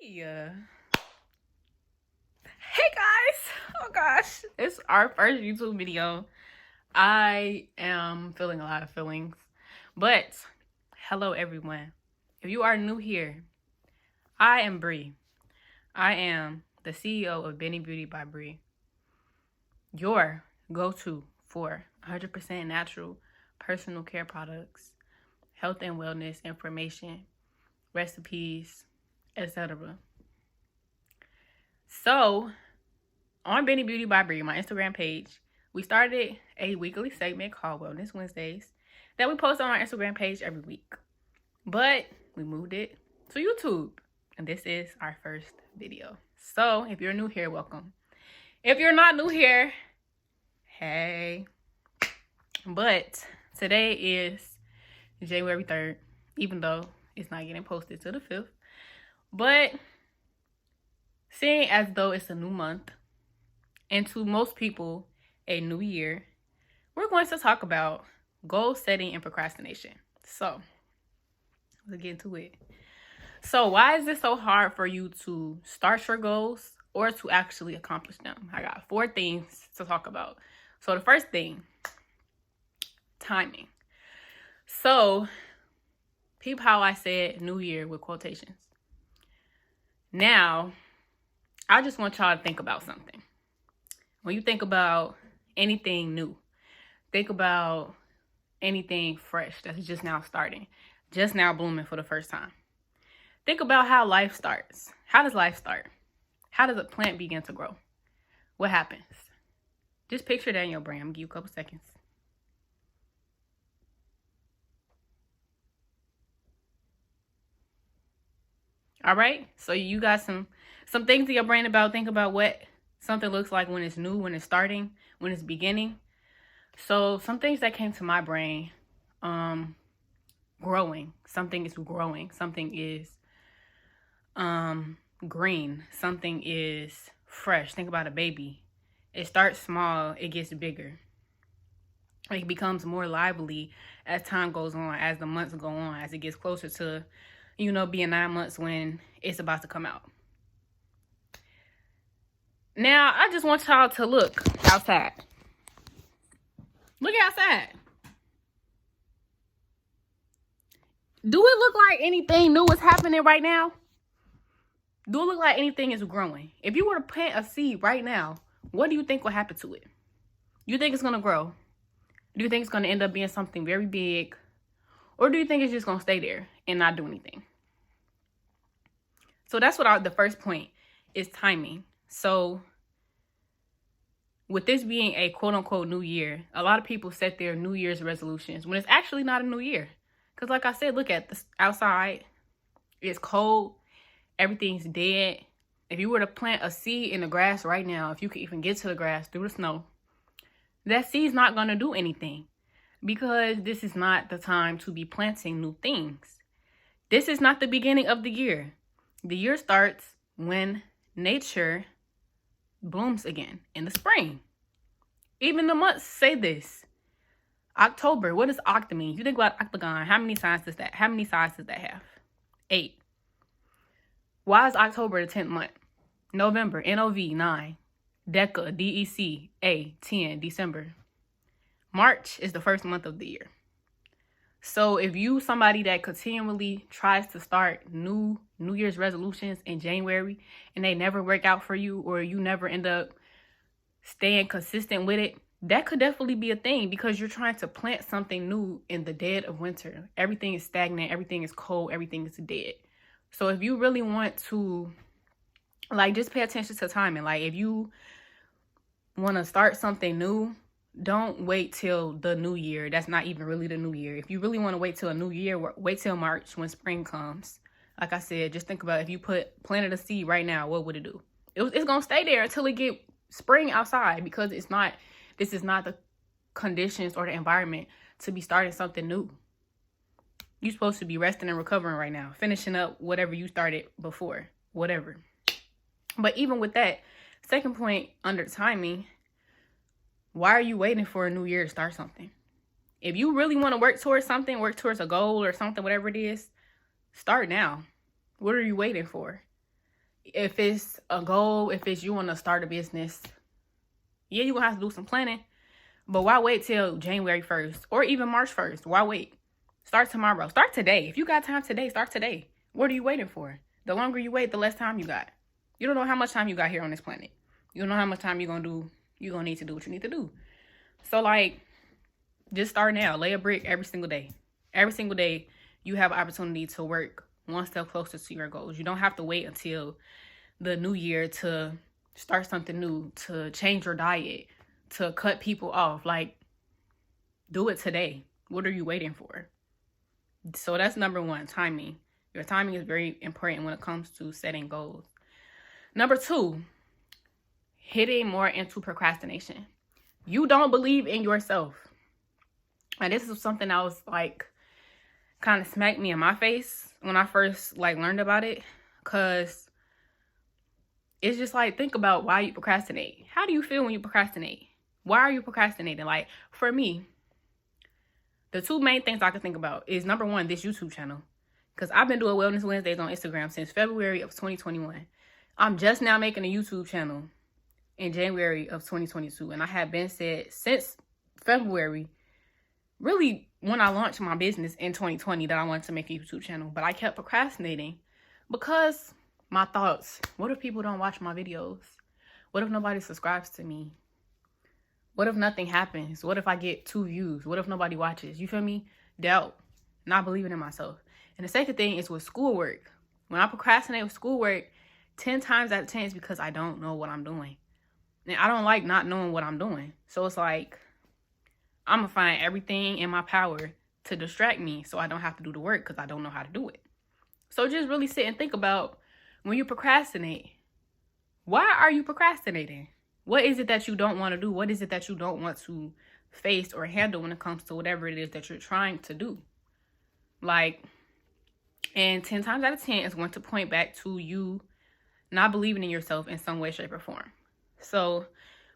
Yeah. Hey guys! Oh gosh, it's our first YouTube video. I am feeling a lot of feelings, but hello everyone. If you are new here, I am Bree. I am the CEO of Benny Beauty by Bree, your go-to for 100% natural personal care products, health and wellness information, recipes, etc. So, on Benny Beauty by Bree, my Instagram page, we started a weekly segment called Wellness Wednesdays that we post on our Instagram page every week. But we moved it to YouTube, and this is our first video. So if you're new here, welcome. If you're not new here, hey. But today is January 3rd, even though it's not getting posted till the 5th. But seeing as though it's a new month, and to most people, a new year, we're going to talk about goal setting and procrastination. So, let's get into it. So, why is it so hard for you to start your goals or to actually accomplish them? I got 4 things to talk about. So, the first thing, timing. So, peep how I said new year with quotations. Now, I just want y'all to think about something. When you think about anything new, think about anything fresh that's just now starting, just now blooming for the first time. Think about how life starts. How does life start? How does a plant begin to grow? What happens? Just picture that in your brain. I'm gonna give you a couple seconds. All right, so you got some things in your brain about, think about what something looks like when it's new, when it's starting, when it's beginning. So some things that came to my brain, growing. Something is growing. Something is green. Something is fresh. Think about a baby. It starts small, it gets bigger. It becomes more lively as time goes on, as the months go on, as it gets closer to, being 9 months when it's about to come out. Now, I just want y'all to look outside. Look outside. Do it look like anything new is happening right now? Do it look like anything is growing? If you were to plant a seed right now, what do you think will happen to it? You think it's going to grow? Do you think it's going to end up being something very big? Or do you think it's just going to stay there and not do anything? So that's what the first point is, timing. So with this being a quote unquote new year, a lot of people set their New Year's resolutions when it's actually not a new year. Because like I said, look at this outside. It's cold. Everything's dead. If you were to plant a seed in the grass right now, if you could even get to the grass through the snow, that seed's not going to do anything, because this is not the time to be planting new things. This is not the beginning of the year. The year starts when nature blooms again in the spring. Even the months say this. October, what does octa mean? You think about octagon, how many sides does that have? 8. Why is October the 10th month? November, NOV, 9. Deca, DEC, A, 10, December. March is the first month of the year. So if you somebody that continually tries to start New Year's resolutions in January and they never work out for you, or you never end up staying consistent with it, that could definitely be a thing, because you're trying to plant something new in the dead of winter. Everything is stagnant. Everything is cold. Everything is dead. So if you really want to, just pay attention to timing. Like, if you want to start something new, don't wait till the new year. That's not even really the new year. If you really want to wait till a new year, wait till March when spring comes. Like I said, just think about if you planted a seed right now, what would it do? It's going to stay there until it get spring outside, because this is not the conditions or the environment to be starting something new. You're supposed to be resting and recovering right now, finishing up whatever you started before, whatever. But even with that, second point under timing, why are you waiting for a new year to start something? If you really want to work towards something, work towards a goal or something, whatever it is, start now. What are you waiting for? if it's a goal, if it's you want to start a business, yeah, you're going to have to do some planning. But why wait till January 1st or even March 1st? Why wait? Start tomorrow. Start today. If you got time today, start today. What are you waiting for? The longer you wait, the less time you got. You don't know how much time you got here on this planet. You don't know how much time you're going to need to do what you need to do. So, like, just start now. Lay a brick every single day. Every single day, you have an opportunity to work one step closer to your goals. You don't have to wait until the new year to start something new, to change your diet, to cut people off. Like, do it today. What are you waiting for? So that's number one, timing. Your timing is very important when it comes to setting goals. Number two, hitting more into procrastination. You don't believe in yourself. And this is something that was like kind of smacked me in my face when I first learned about it. Because it's just like, think about why you procrastinate. How do you feel when you procrastinate? Why are you procrastinating? Like, for me, the two main things I can think about is, number one, this YouTube channel. Because I've been doing Wellness Wednesdays on Instagram since February of 2021. I'm just now making a YouTube channel in January of 2022. And I have been said since February, really when I launched my business in 2020, that I wanted to make a YouTube channel. But I kept procrastinating because my thoughts, what if people don't watch my videos? What if nobody subscribes to me? What if nothing happens? What if I get 2 views? What if nobody watches? You feel me? Doubt. Not believing in myself. And the second thing is with schoolwork. When I procrastinate with schoolwork, 10 times out of 10 is because I don't know what I'm doing. And I don't like not knowing what I'm doing. So it's like, I'm going to find everything in my power to distract me so I don't have to do the work because I don't know how to do it. So just really sit and think about, when you procrastinate, why are you procrastinating? What is it that you don't want to do? What is it that you don't want to face or handle when it comes to whatever it is that you're trying to do? And 10 times out of 10 is going to point back to you not believing in yourself in some way, shape, or form. So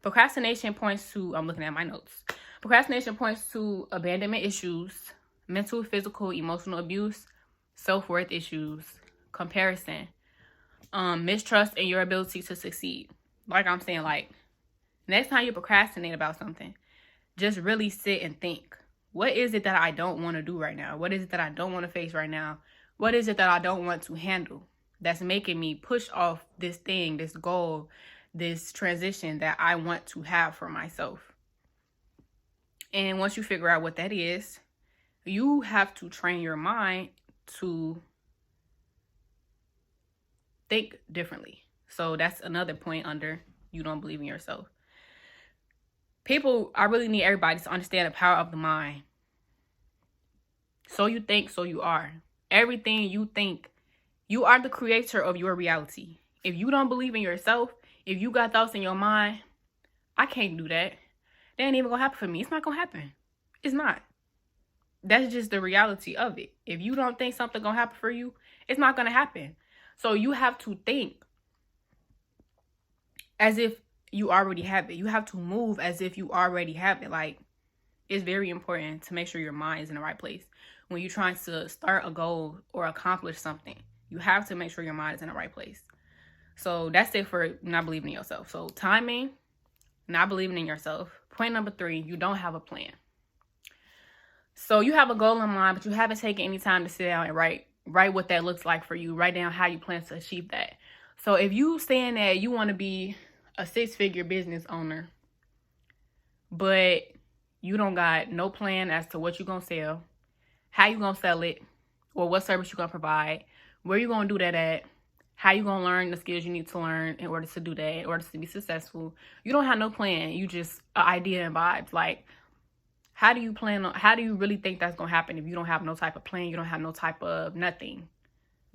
procrastination points to, I'm looking at my notes. Procrastination points to abandonment issues, mental, physical, emotional abuse, self-worth issues, comparison, mistrust in your ability to succeed. Like I'm saying, next time you procrastinate about something, just really sit and think. What is it that I don't want to do right now? What is it that I don't want to face right now? What is it that I don't want to handle that's making me push off this thing, this goal, this transition that I want to have for myself? And once you figure out what that is, you have to train your mind to think differently. So that's another point under you don't believe in yourself. I really need everybody to understand the power of the mind. So you think, so you are. Everything you think, you are the creator of your reality. If you don't believe in yourself, if you got thoughts in your mind, I can't do that. That ain't even gonna happen for me. It's not gonna happen. It's not. That's just the reality of it. If you don't think something gonna happen for you, it's not gonna happen. So you have to think as if you already have it. You have to move as if you already have it. It's very important to make sure your mind is in the right place. When you're trying to start a goal or accomplish something, you have to make sure your mind is in the right place. So that's it for not believing in yourself. So timing, not believing in yourself. Point number 3, you don't have a plan. So you have a goal in mind, but you haven't taken any time to sit down and write what that looks like for you. Write down how you plan to achieve that. So if you saying that you want to be a 6-figure business owner, but you don't got no plan as to what you're going to sell, how you going to sell it, or what service you're going to provide, where you going to do that at, how you going to learn the skills you need to learn in order to do that, in order to be successful. You don't have no plan. You just an idea and vibes. How do you really think that's going to happen if you don't have no type of plan? You don't have no type of nothing.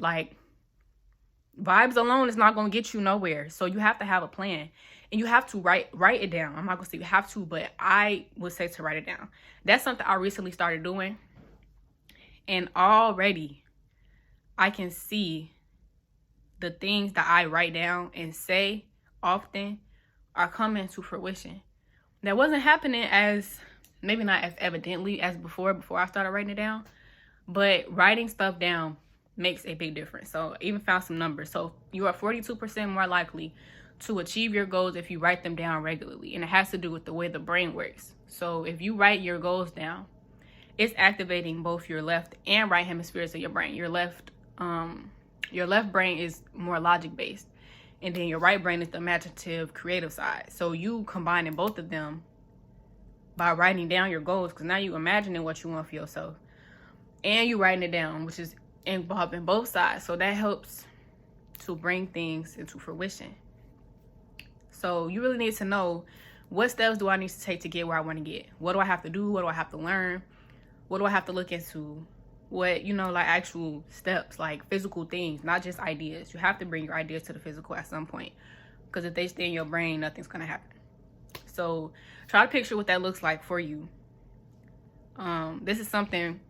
Vibes alone is not going to get you nowhere. So you have to have a plan. And you have to write it down. I'm not going to say you have to, but I would say to write it down. That's something I recently started doing. And already I can see the things that I write down and say often are coming to fruition. That wasn't happening maybe not as evidently as before I started writing it down. But writing stuff down makes a big difference. So I even found some numbers. So you are 42% more likely to achieve your goals if you write them down regularly. And it has to do with the way the brain works. So if you write your goals down, it's activating both your left and right hemispheres of your brain. Your left brain is more logic based, and then your right brain is the imaginative, creative side. So you combining both of them by writing down your goals, because now you imagining what you want for yourself, and you writing it down, which is involving both sides. So that helps to bring things into fruition. So you really need to know, what steps do I need to take to get where I want to get? What do I have to do? What do I have to learn? What do I have to look into? What, like actual steps, like physical things, not just ideas. You have to bring your ideas to the physical at some point, because if they stay in your brain, nothing's going to happen. So try to picture what that looks like for you. This is something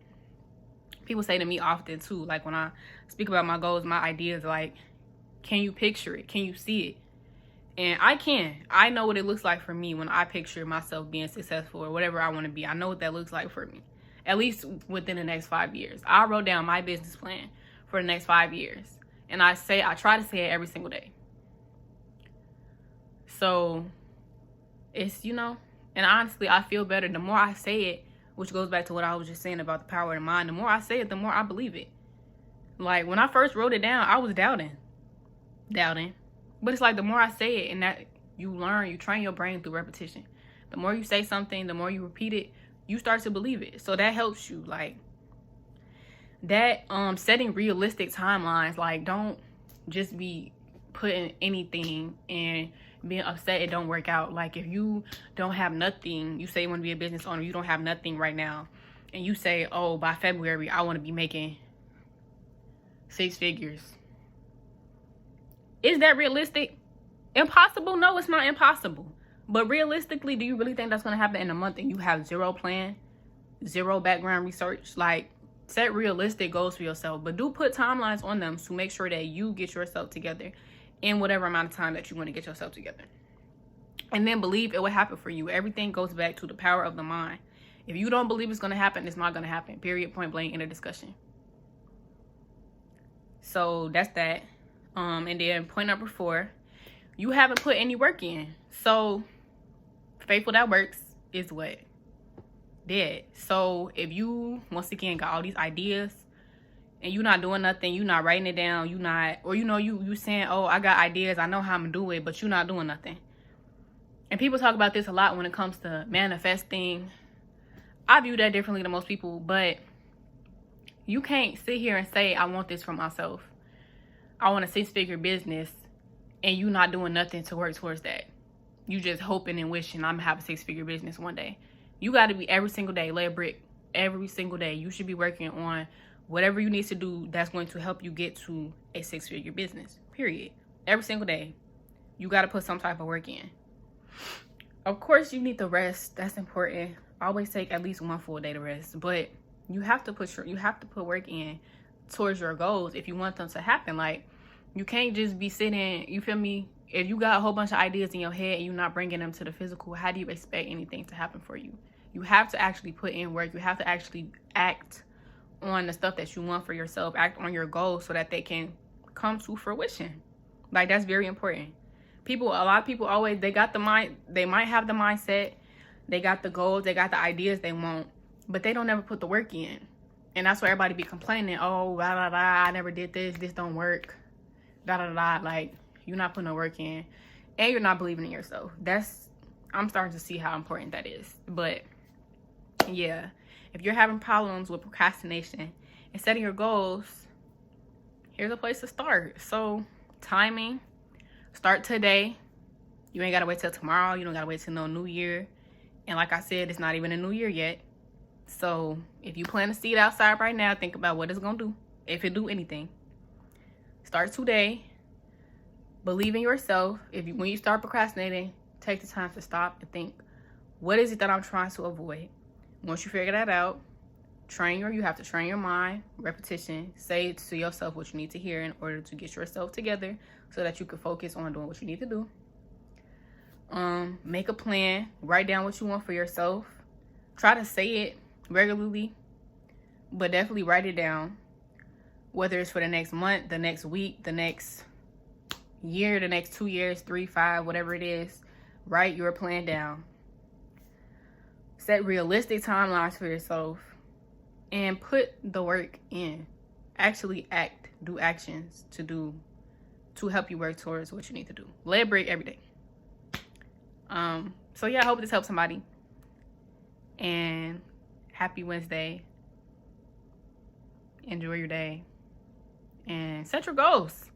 people say to me often too. Like when I speak about my goals, my ideas, like, can you picture it? Can you see it? And I can. I know what it looks like for me when I picture myself being successful or whatever I want to be. I know what that looks like for me, at least within the next 5 years. I wrote down my business plan for the next 5 years. And I try to say it every single day. So it's, and honestly, I feel better the more I say it, which goes back to what I was just saying about the power of the mind. The more I say it, the more I believe it. Like when I first wrote it down, I was doubting. But it's like the more I say it, and that you learn, you train your brain through repetition. The more you say something, the more you repeat it, you start to believe it. So that helps you. Like that, setting realistic timelines. Like, don't just be putting anything and being upset it don't work out. Like if you don't have nothing, you say you want to be a business owner, you don't have nothing right now, and you say, oh, by February I want to be making 6 figures. Is that realistic? Impossible? No, it's not impossible. But realistically, do you really think that's going to happen in a month and you have zero plan, zero background research? Like, set realistic goals for yourself, but do put timelines on them to make sure that you get yourself together in whatever amount of time that you want to get yourself together. And then believe it will happen for you. Everything goes back to the power of the mind. If you don't believe it's going to happen, it's not going to happen. Period, point blank, end of discussion. So that's that. And then point number 4, you haven't put any work in. So faithful that works is what? Dead. So if you, once again, got all these ideas and you're not doing nothing, you're not writing it down, you saying, oh, I got ideas, I know how I'm gonna do it, but you're not doing nothing. And people talk about this a lot when it comes to manifesting. I view that differently than most people, but you can't sit here and say, I want this for myself. I want a 6-figure business, and you not doing nothing to work towards that. You just hoping and wishing I'm gonna have a 6-figure business one day. You got to be every single day, lay a brick every single day. You should be working on whatever you need to do that's going to help you get to a 6-figure business, period. Every single day, you got to put some type of work in. Of course, you need to rest. That's important. Always take at least 1 full day to rest, but you have to put work in towards your goals if you want them to happen. Like, you can't just be sitting, you feel me? If you got a whole bunch of ideas in your head and you're not bringing them to the physical, how do you expect anything to happen for you? You have to actually put in work. You have to actually act on the stuff that you want for yourself, act on your goals so that they can come to fruition. Like, that's very important. A lot of people always, they got the mind, they might have the mindset, they got the goals, they got the ideas they want, but they don't ever put the work in. And that's why everybody be complaining, oh, blah, blah, blah, I never did this don't work, blah, blah, blah. Like, you're not putting the work in, and you're not believing in yourself. I'm starting to see how important that is. But yeah, if you're having problems with procrastination and setting your goals, here's a place to start. So timing, start today. You ain't gotta wait till tomorrow. You don't gotta wait till no new year. And like I said, it's not even a new year yet. So if you plant a seed outside right now, think about what it's gonna do, if it do anything. Start today. Believe in yourself. When you start procrastinating, take the time to stop and think, what is it that I'm trying to avoid? Once you figure that out, you have to train your mind, repetition, say to yourself what you need to hear in order to get yourself together so that you can focus on doing what you need to do. Make a plan, write down what you want for yourself. Try to say it regularly, but definitely write it down. Whether it's for the next month, the next week, the next year, the next 2 years, 3, 5, whatever it is, write your plan down. Set realistic timelines for yourself and put the work in. Actually act, do actions to help you work towards what you need to do. Let it break every day. So yeah, I hope this helps somebody. And happy Wednesday. Enjoy your day. And set your goals.